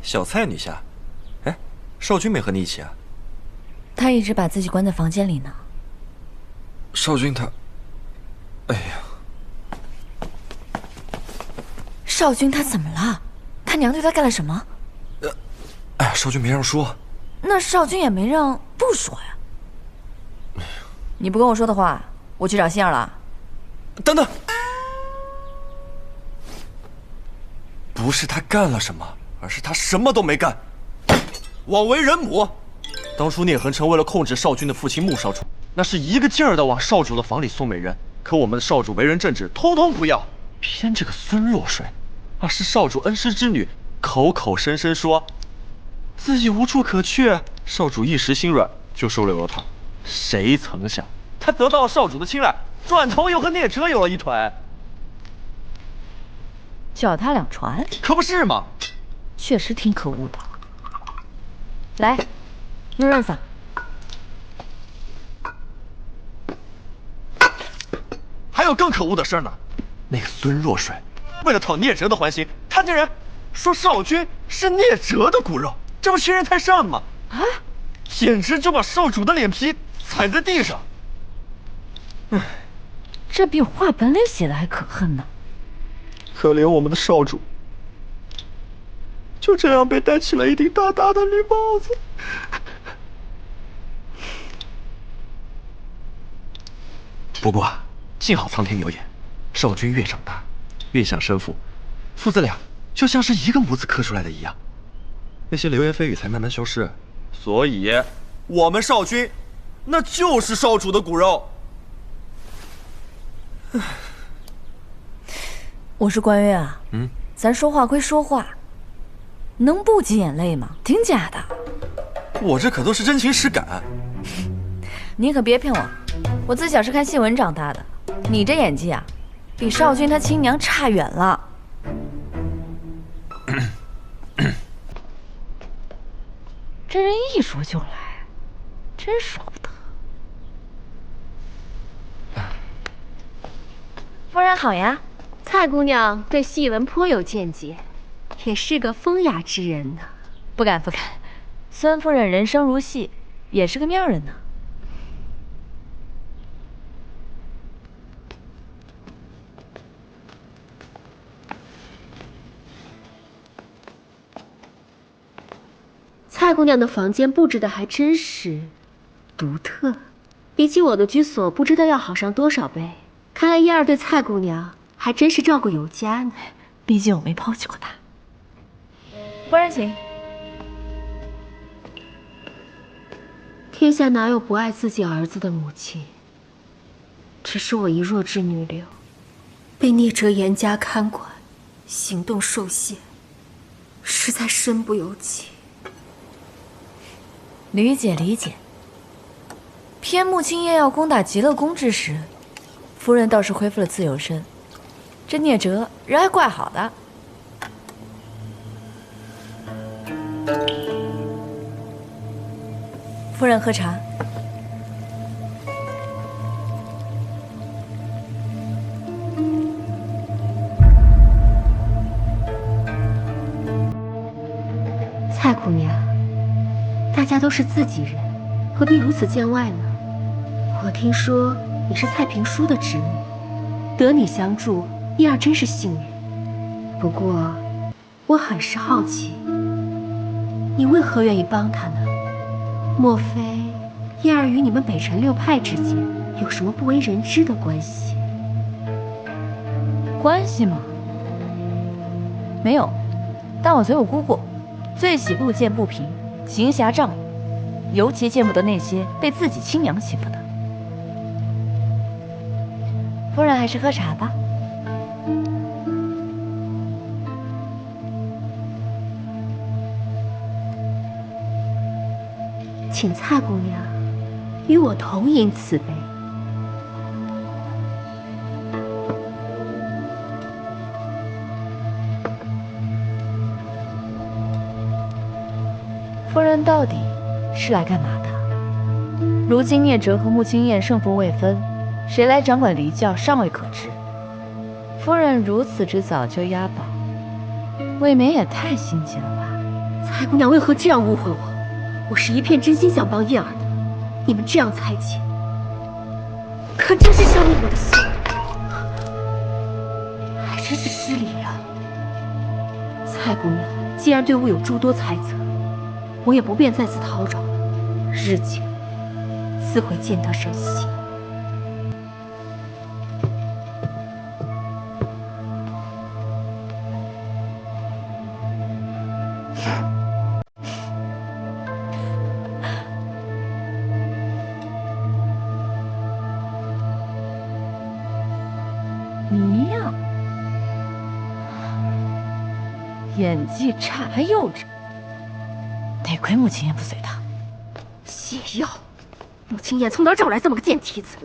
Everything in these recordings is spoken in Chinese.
小蔡女侠，哎，少君没和你一起啊？他一直把自己关在房间里呢。少君他，哎呀，少君他怎么了？他娘对他干了什么？哎呀，少君没让说。那少君也没让不说呀。你不跟我说的话，我去找杏儿了。等等，不是他干了什么，而是他什么都没干，枉为人母。当初聂恒成为了控制少君的父亲穆少主，那是一个劲儿的往少主的房里送美人。可我们的少主为人正直，通通不要。偏这个孙若水，是少主恩师之女，口口声声说自己无处可去，少主一时心软就收留了她。谁曾想，她得到了少主的青睐，转头又和聂哲有了一腿。脚踏两船，可不是嘛？确实挺可恶的。来，用润嗓。还有更可恶的事呢，那个孙若水为了讨聂哲的欢心，他竟然说少君是聂哲的骨肉，这不欺人太甚吗？啊！简直就把少主的脸皮踩在地上。这比话本里写的还可恨呢。可怜我们的少主，就这样被戴起了一顶大大的绿帽子。不过幸好苍天有眼，少君越长大越像生父，父子俩就像是一个模子刻出来的一样，那些流言蜚语才慢慢消失。所以，我们少君那就是少主的骨肉。我是关月啊，咱说话归说话，能不挤眼泪吗？挺假的。我这可都是真情实感。你可别骗我，我自小是看戏文长大的，你这演技啊，比少君他亲娘差远了。这人一说就来，真爽不得。夫人好呀。蔡姑娘对戏文颇有见解，也是个风雅之人呢。不敢不敢，孙夫人人生如戏，也是个妙人呢。蔡姑娘的房间布置的还真是独特，比起我的居所，不知道要好上多少倍。看来燕儿对蔡姑娘还真是照顾有加呢。毕竟我没抛弃过她。夫人请。天下哪有不爱自己儿子的母亲？只是我一弱智女流，被聂哲严加看管，行动受限，实在身不由己。理解理解。偏穆青叶要攻打极乐宫之时，夫人倒是恢复了自由身。这聂哲人还怪好的。夫人喝茶。蔡姑娘，大家都是自己人，何必如此见外呢？我听说你是蔡平书的侄女，得你相助，燕儿真是幸运。不过，我很是好奇，你为何愿意帮他呢？莫非燕儿与你们北辰六派之间有什么不为人知的关系？关系吗？没有，但我随我姑姑，最喜路见不平，行侠仗义，尤其见不得那些被自己亲娘欺负的。夫人还是喝茶吧。请蔡姑娘与我同饮此杯。夫人到底是来干嘛的？如今聂哲和穆青燕胜负未分，谁来掌管离教尚未可知。夫人如此之早就押宝，未免也太心急了吧？蔡姑娘为何这样误会我？我是一片真心想帮燕儿的，你们这样猜忌，可真是伤了我的心，还真是失礼了。蔡姑娘既然对我有诸多猜测，我也不便再次叨扰，日久自会见得人心。谜样，演技差还幼稚，得亏穆青言不随他。解药，穆青言从哪儿找来这么个贱蹄子？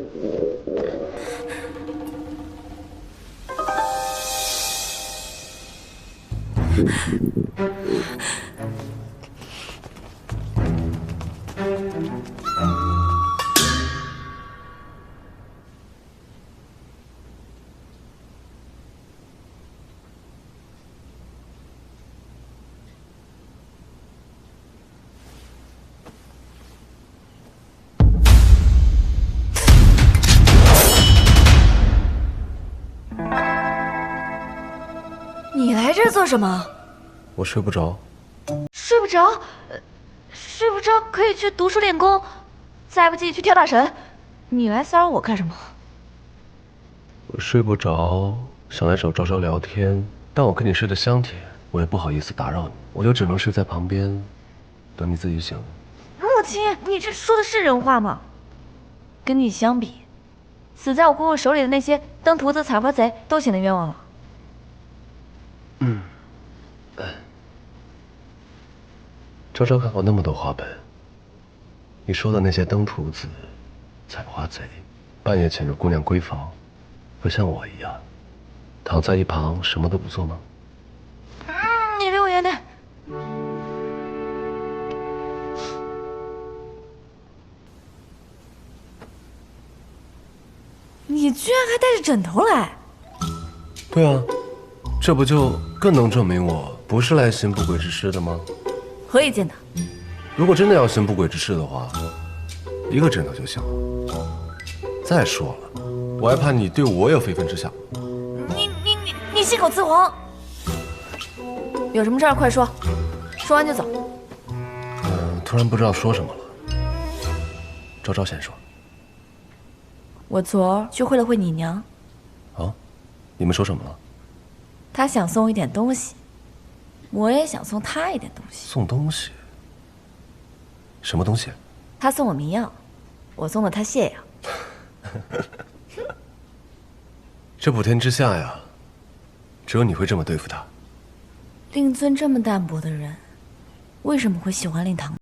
你来这儿做什么？我睡不着。睡不着，睡不着可以去读书练功，再不济去跳大神。你来骚扰我干什么？我睡不着，想来找昭昭聊天，但我跟你睡得香甜，我也不好意思打扰你，我就只能睡在旁边，等你自己醒。穆青言，你这说的是人话吗？跟你相比，死在我姑姑手里的那些登徒子、采花贼都显得冤枉了。昭昭看过那么多话本，你说的那些登徒子、采花贼，半夜潜入姑娘闺房，会像我一样，躺在一旁什么都不做吗？你离我远点！你居然还带着枕头来？对啊，这不就更能证明我不是来行不轨之事的吗？何以见得？如果真的要行不轨之事的话，一个枕头就行了。再说了，我还怕你对我有非分之想。你信口雌黄！有什么事儿快说，说完就走。突然不知道说什么了。昭昭先说。我昨儿去会了会你娘，啊？你们说什么了？她想送我一点东西，我也想送她一点东西。送东西？什么东西？她送我迷药，我送了她泻药。这普天之下呀，只有你会这么对付他。令尊这么淡薄的人，为什么会喜欢令堂？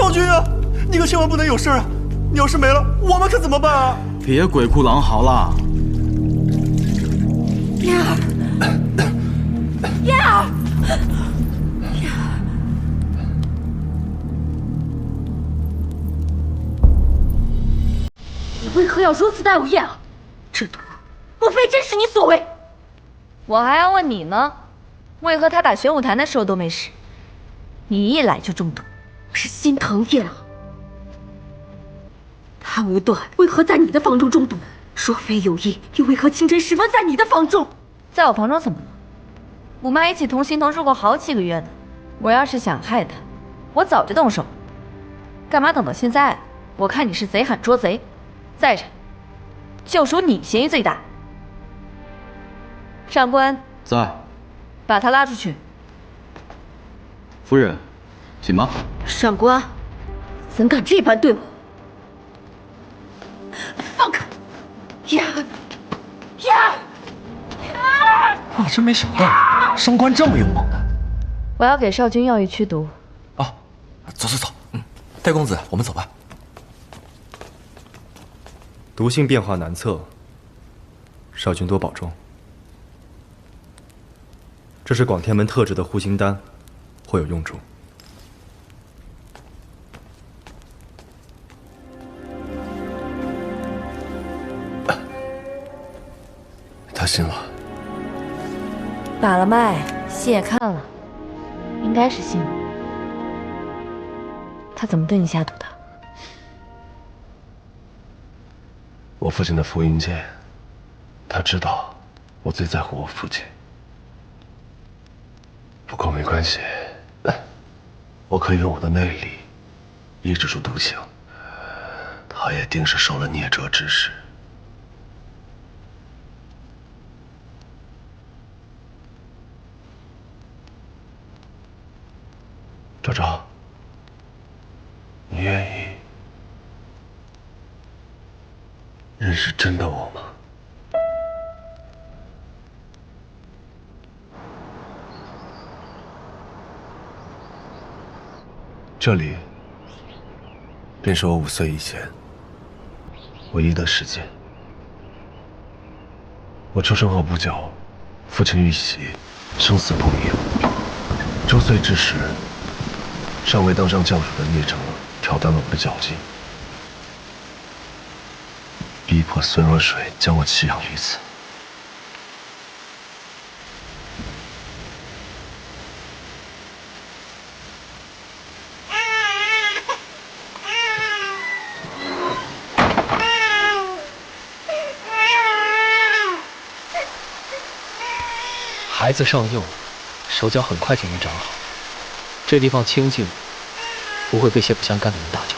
少君啊，你可千万不能有事啊！你要是没了，我们可怎么办啊？别鬼哭狼嚎了。燕儿，燕儿，你为何要如此待我燕儿？这毒，莫非真是你所为？我还要问你呢，为何他打玄武坛的时候都没事，你一来就中毒？是心疼燕儿。他无端为何在你的房中中毒？若非有意，又为何清真时分在你的房中？在我房中怎么了？我妈一起同行同住过好几个月呢。我要是想害他，我早就动手。干嘛等到现在？我看你是贼喊捉贼。再者，就属你嫌疑最大。上官在。把他拉出去。夫人，紧吗？上官，怎敢这般对我？放开！燕儿，燕儿，燕儿！我真没想到上官这么勇猛的。我要给少君药浴驱毒。哦，走走走，戴公子，我们走吧。毒性变化难测，少君多保重。这是广天门特制的护心丹，会有用处。他信了。把了脉，细眼看了，应该是信了。他怎么对你下毒的？我父亲的福音剑，他知道我最在乎我父亲。不过没关系，我可以用我的内力抑制住毒性。他也定是受了孽折之事。昭昭，你愿意认识真的我吗？这里便是我5岁以前唯一的世界。我出生后不久，父亲遇袭，生死不明。周岁之时，尚未当上教主的聂成挑断了我的脚筋，逼迫孙若水将我弃养于此。孩子尚幼，手脚很快就能长好。这地方清静，不会被些不相干的人打搅。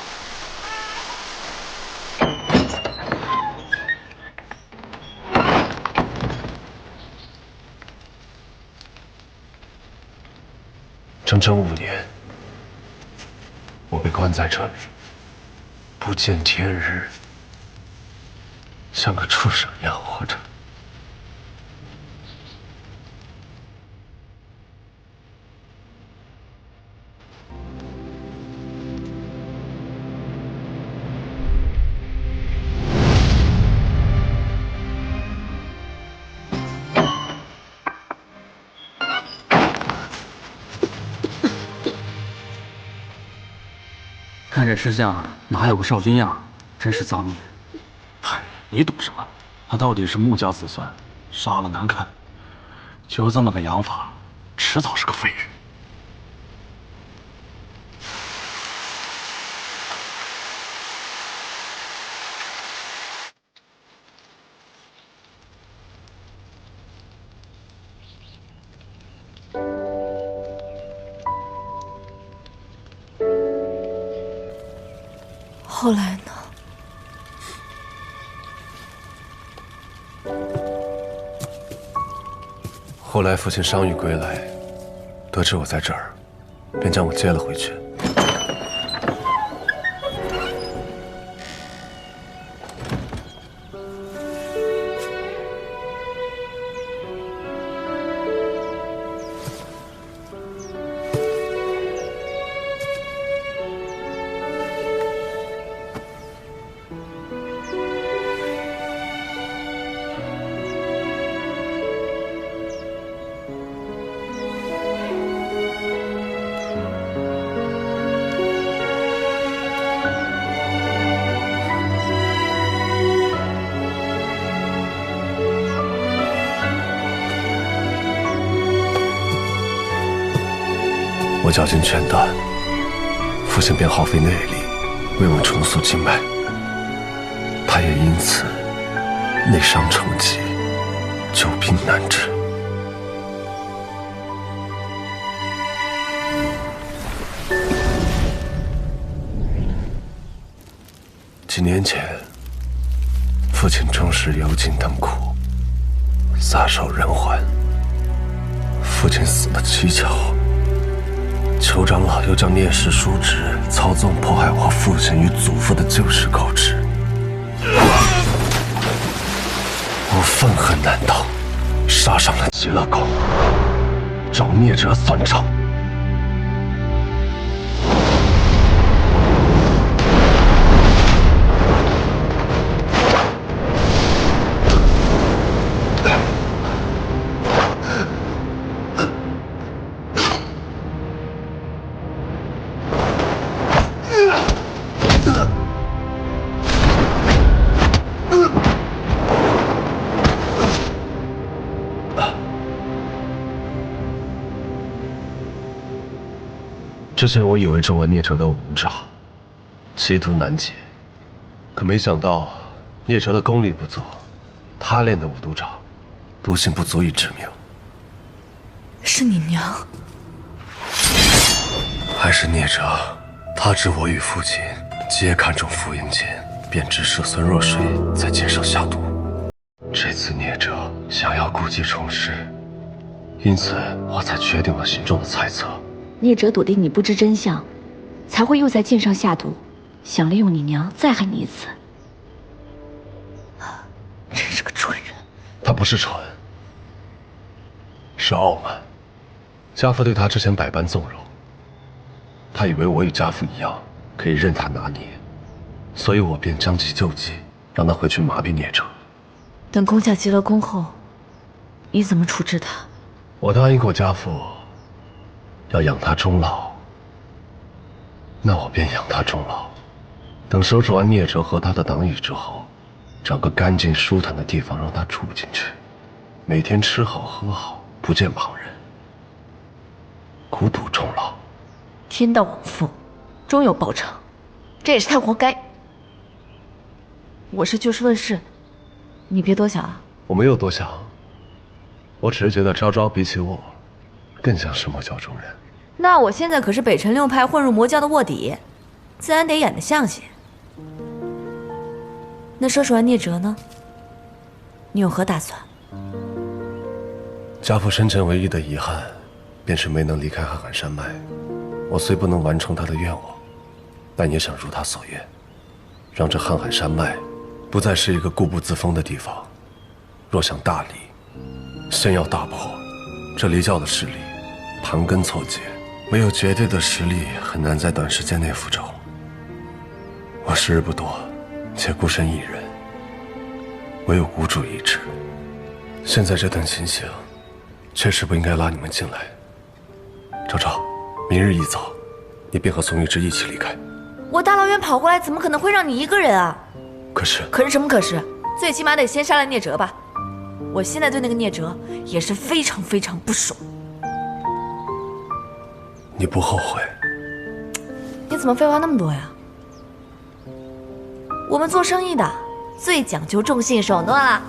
整整5年，我被关在这里，不见天日，像个畜生一样活着。看这吃相，哪有个少君样？真是造孽！嗨，你懂什么？他到底是穆家子孙，杀了难看，就这么个养法，迟早是个废人。后来呢？后来父亲伤愈归来，得知我在这儿，便将我接了回去。我绞尽全胆，父亲便耗费内力为我重塑经脉，他也因此内伤成疾，久病难治。几年前，父亲正是油尽灯枯，撒手人寰。父亲死得蹊跷，酋长老又将聂氏叔侄操纵迫害我父亲与祖父的旧事告知，我愤恨难当，杀上了极乐宫，找聂哲算账。之前我以为中了聂哲的五毒爪，奇毒难解，可没想到聂哲的功力不足，他练的五毒爪，毒性不足以致命。是你娘？还是聂哲，他知我与父亲皆看重傅英杰，便只舍孙若水在剑上下毒。这次聂哲想要故技重施，因此我才决定了心中的猜测。聂哲笃定你不知真相，才会又在剑上下毒，想利用你娘再害你一次。真是个蠢人。他不是蠢，是傲慢。家父对他之前百般纵容，他以为我与家父一样可以任他拿捏，所以我便将计就计，让他回去麻痹聂哲。等攻下极乐宫后，你怎么处置他？我答应过家父，要养他终老，那我便养他终老。等收拾完聂哲和他的党羽之后，找个干净舒坦的地方让他住进去，每天吃好喝好，不见旁人，孤独终老。天道往复，终有报偿，这也是他活该。我是就事论事，你别多想啊。我没有多想，我只是觉得昭昭比起我，更像是魔教中人。那我现在可是北辰六派混入魔教的卧底，自然得演得像些。那收拾完聂哲呢？你有何打算？家父生前唯一的遗憾，便是没能离开瀚海山脉。我虽不能完成他的愿望，但也想如他所愿，让这瀚海山脉不再是一个固步自封的地方。若想大理，先要大破这离教的势力，盘根错节。没有绝对的实力，很难在短时间内复仇。我时日不多，且孤身一人，唯有孤注一掷。现在这等情形，确实不应该拉你们进来。昭昭，明日一早，你便和宋玉芝一起离开。我大老远跑过来，怎么可能会让你一个人啊？可是什么可是？最起码得先杀了聂哲吧。我现在对那个聂哲也是非常非常不爽。你不后悔？你怎么废话那么多呀？我们做生意的最讲究重信手段啦。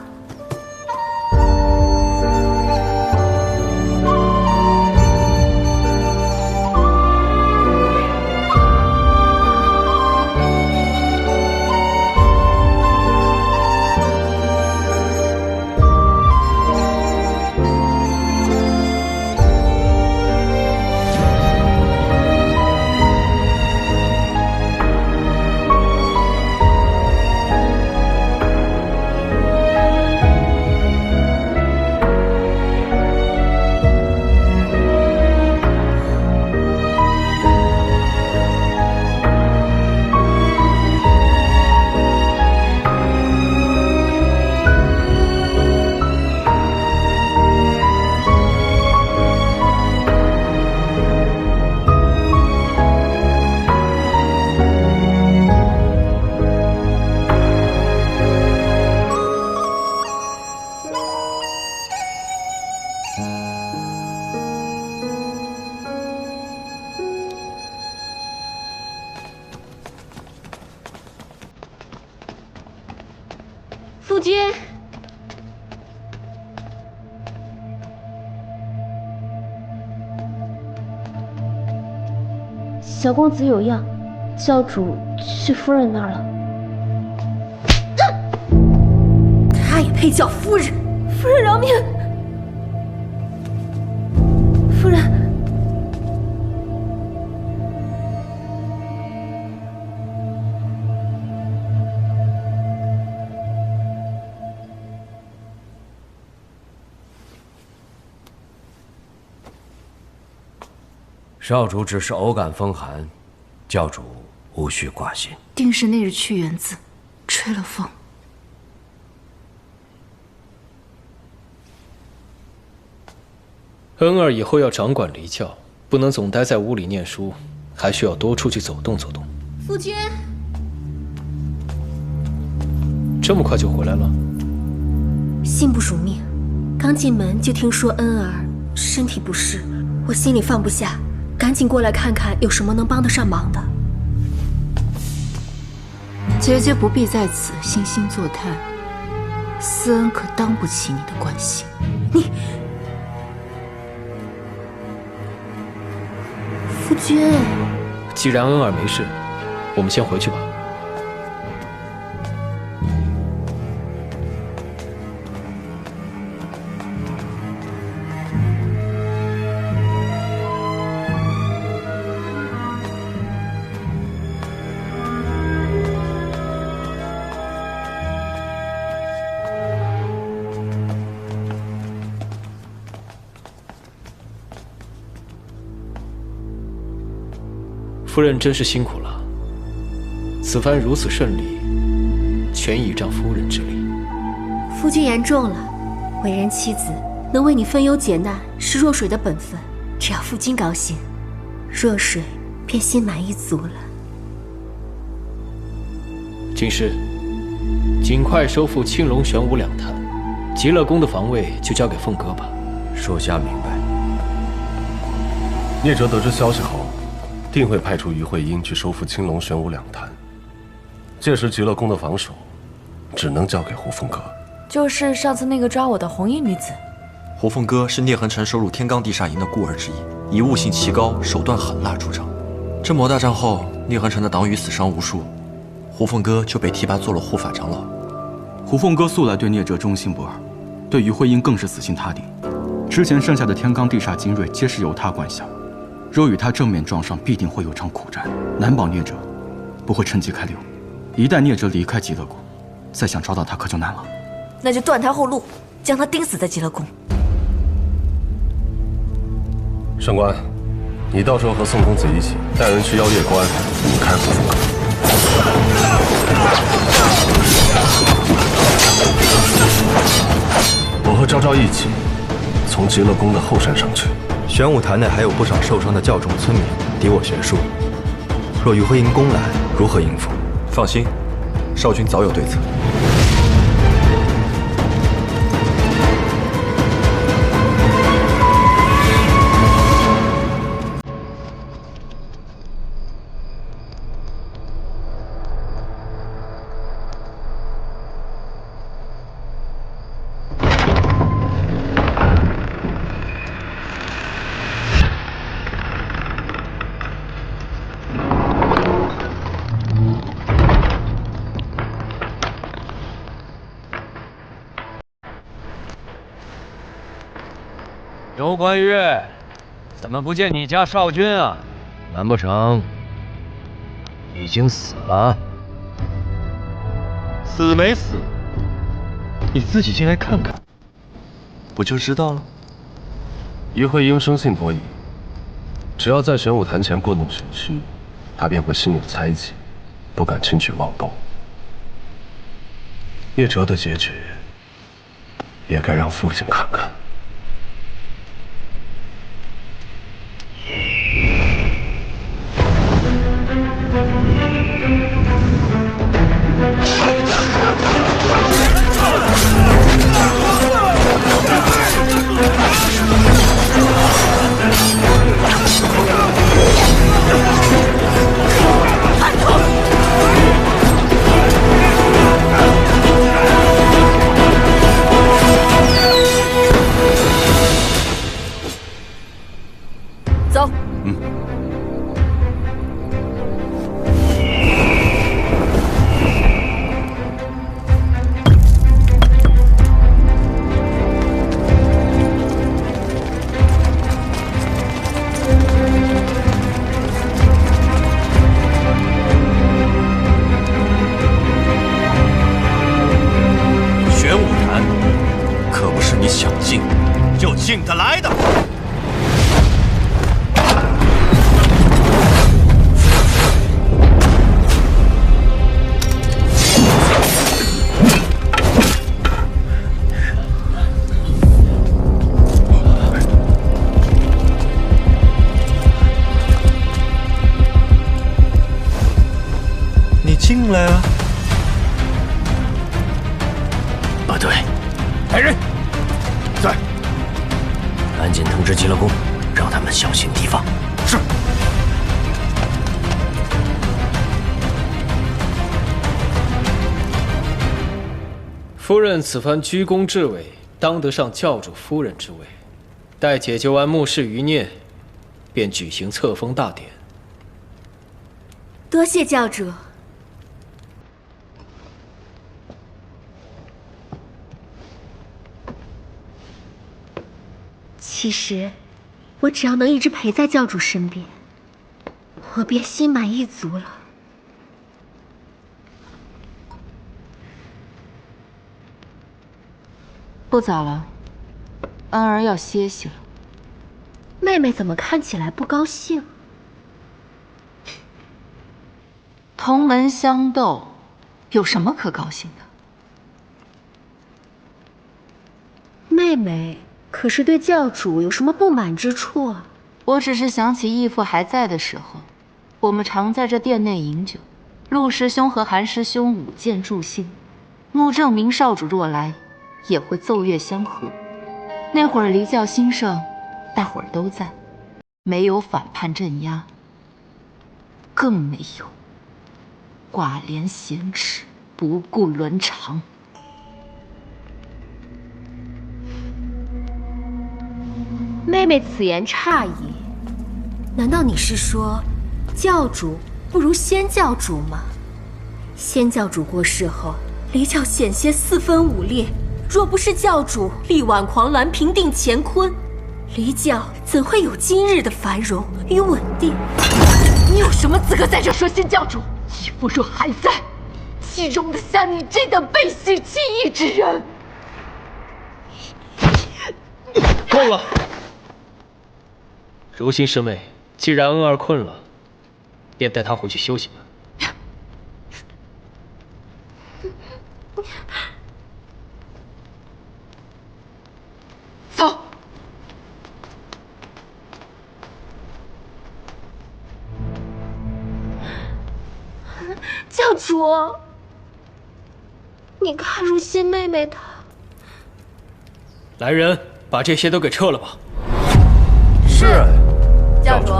夫君，小公子有恙，教主去夫人那儿了。他也配叫夫人？夫人饶命！夫人。少主只是偶感风寒，教主无需挂心。定是那日去园子，吹了风。恩儿以后要掌管离教，不能总待在屋里念书，还需要多出去走动走动。夫君，这么快就回来了？信不属命，刚进门就听说恩儿身体不适，我心里放不下，赶紧过来看看有什么能帮得上忙的。姐姐不必在此惺惺作态，思恩可当不起你的关心。你，夫君，既然恩儿没事，我们先回去吧。夫人真是辛苦了，此番如此顺利，全倚仗夫人之力。夫君言重了，为人妻子能为你分忧解难是若水的本分，只要夫君高兴，若水便心满意足了。军师，尽快收复青龙玄武两坛，极乐宫的防卫就交给凤哥吧。属下明白。聂哲得知消息后，定会派出于慧英去收复青龙玄武两坛，届时极乐宫的防守只能交给胡凤阁。就是上次那个抓我的红衣女子。胡凤哥是聂恒辰收入天罡地煞营的孤儿之一，以悟性奇高、手段狠辣著称。这魔大战后，聂恒辰的党羽死伤无数，胡凤哥就被提拔做了护法长老。胡凤哥素来对聂哲忠心不二，对于慧英更是死心塌地。之前剩下的天罡地煞精锐皆是由他管辖，若与他正面撞上，必定会有场苦战，难保聂哲不会趁机开溜。一旦聂哲离开极乐宫，再想找到他可就难了。那就断他后路，将他钉死在极乐宫。上官，你到时候和宋公子一起带人去妖夜关引开胡凤阁。我和昭昭一起从极乐宫的后山上去。玄武坛内还有不少受伤的教众村民敌我悬殊，若于慧英攻来，如何应付？放心，少君早有对策。周关月，怎么不见你家少君啊？难不成已经死了？死没死？你自己进来看看，不就知道了。于慧英生性多疑，只要在玄武坛前过弄玄虚，他便会心有猜忌，不敢轻举妄动。聂哲的结局，也该让父亲看看。进来了。不对，来人，在，赶紧通知极乐宫，让他们小心提防。是。夫人此番居功至伟，当得上教主夫人之位。待解救完穆氏余孽，便举行册封大典。多谢教主。其实，我只要能一直陪在教主身边，我便心满意足了。不早了，安儿要歇息了。妹妹怎么看起来不高兴？同门相斗，有什么可高兴的？妹妹可是对教主有什么不满之处啊？我只是想起义父还在的时候，我们常在这殿内饮酒，陆师兄和韩师兄舞剑助兴，穆正明少主若来，也会奏乐相和。那会儿离教兴盛，大伙儿都在，没有反叛镇压，更没有寡廉鲜耻、不顾伦常。妹妹此言差矣，难道你是说，教主不如先教主吗？先教主过世后，离教险些四分五裂，若不是教主力挽狂澜，平定乾坤，离教怎会有今日的繁荣与稳定？你有什么资格在这说先教主？义父若还在，岂容得下你这等背信弃义之人？够了！如心师妹，既然恩儿困了，便带她回去休息吧。走。教主，你看如心妹妹她……来人，把这些都给撤了吧。是，教主。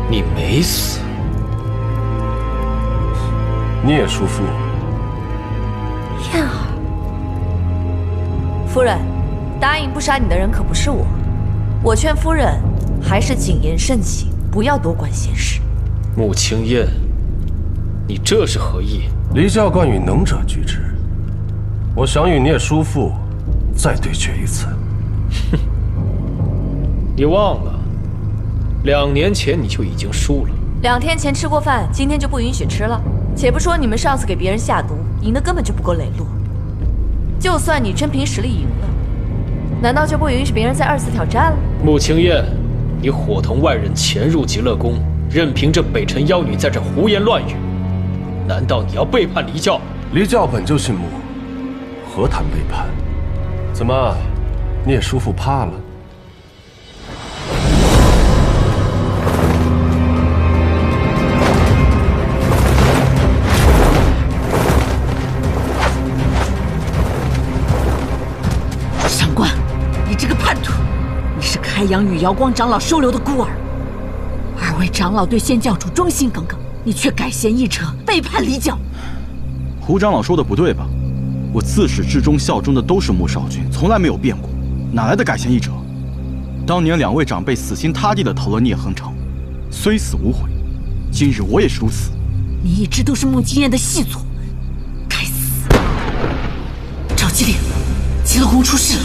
你没死，聂叔父。燕儿，夫人，答应不杀你的人可不是我。我劝夫人还是谨言慎行，不要多管闲事。穆青燕，你这是何意？离教惯与能者居之，我想与聂叔父再对决一次。哼，你忘了，2年前你就已经输了。2天前吃过饭，今天就不允许吃了。且不说你们上次给别人下毒，赢的根本就不够磊落。就算你真凭实力赢了，难道就不允许别人再2次挑战了？穆青燕，你伙同外人潜入极乐宫，任凭这北辰妖女在这胡言乱语，难道你要背叛离教？离教本就信穆，何谈背叛？怎么，聂叔父怕了？上官，你这个叛徒！你是开阳与瑶光长老收留的孤儿，2位长老对仙教主忠心耿耿，你却改弦易辙，背叛离教。胡长老说的不对吧？我自始至终效忠的都是穆少君，从来没有变过，哪来的改弦易辙？当年2位长辈死心塌地地投了聂恒城，虽死无悔，今日我也是如此。你一直都是穆青燕的细作，该死！召集令，极乐宫出事了。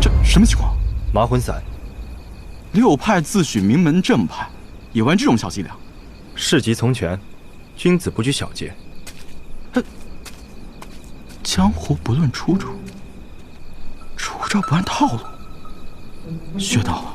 这什么情况？麻魂散。6派自诩名门正派，也玩这种小伎俩。事急从权，君子不拘小节。江湖不论出处，出招不按套路，学到了。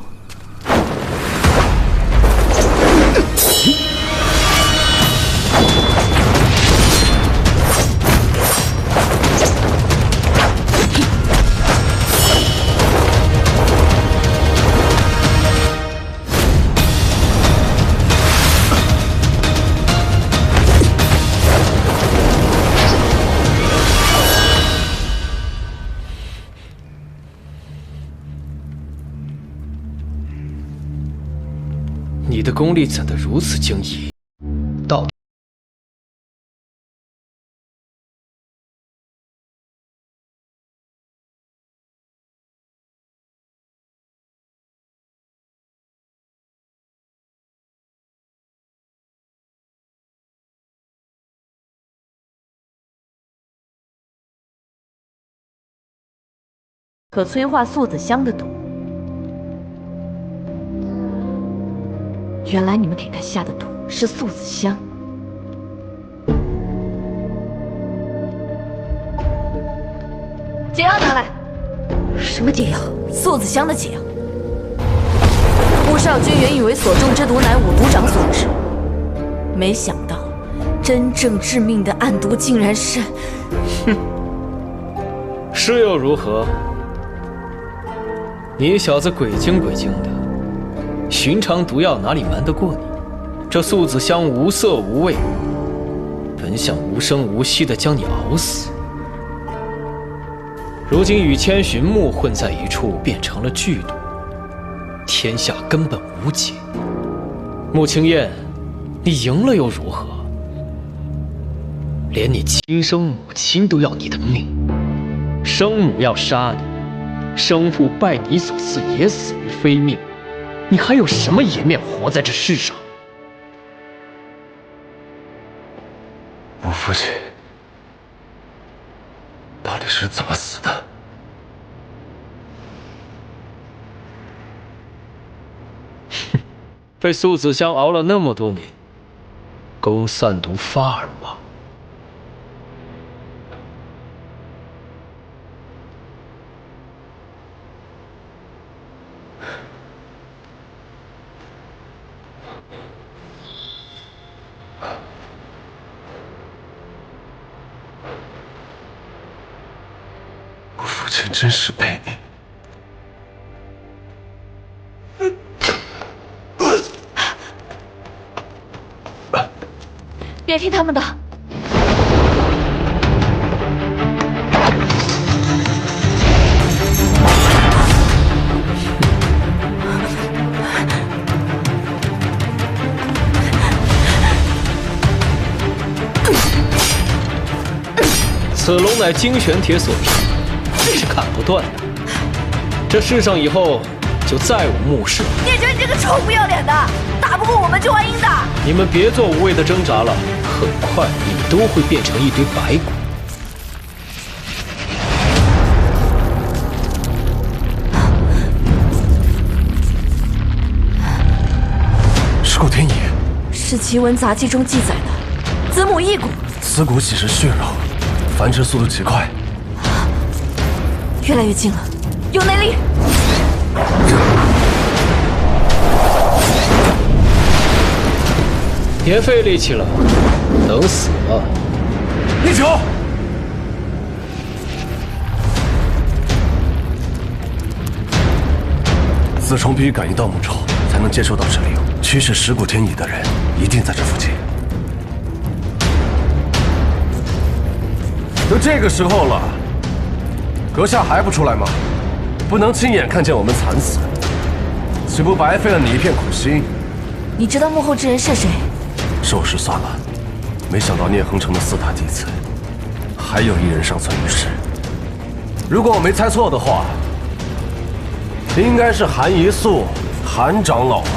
你的功力怎得如此惊异？到底可催化素子香的毒。原来你们给他下的毒是素子香。解药拿来。什么解药？素子香的解药。穆少君原以为所中之毒乃五毒长所致，没想到真正致命的暗毒竟然是……哼，是又如何？你小子鬼精鬼精的。寻常毒药哪里瞒得过你？这素子香无色无味，本想无声无息地将你熬死，如今与千寻木混在一处，变成了剧毒，天下根本无解。穆青燕，你赢了又如何？连你亲生母亲都要你的命，生母要杀你，生父拜你所赐也死于非命。你还有什么颜面活在这世上？我父亲到底是怎么死的？被素子香熬了那么多年，勾散毒发而亡。我父亲真是悖逆。别听他们的。此龙乃精玄铁所制，是砍不断的。这世上以后就再无穆氏了。聂哲，你这个臭不要脸的，打不过我们就还阴的。你们别做无谓的挣扎了，很快你们都会变成一堆白骨。尸骨天乙是奇闻杂记中记载的子母异骨，此骨岂是血肉，繁殖速度极快，越来越近了，有内力。别费力气了，等死了。逆九，自从必须感应到木仇，才能接收到指令。驱使尸骨天乙的人一定在这附近。都这个时候了，阁下还不出来吗？不能亲眼看见我们惨死，岂不白费了你一片苦心？你知道幕后之人是谁？受事算了，没想到聂恒城的4大弟子，还有一人尚存于世。如果我没猜错的话，应该是韩一素，韩长老吧。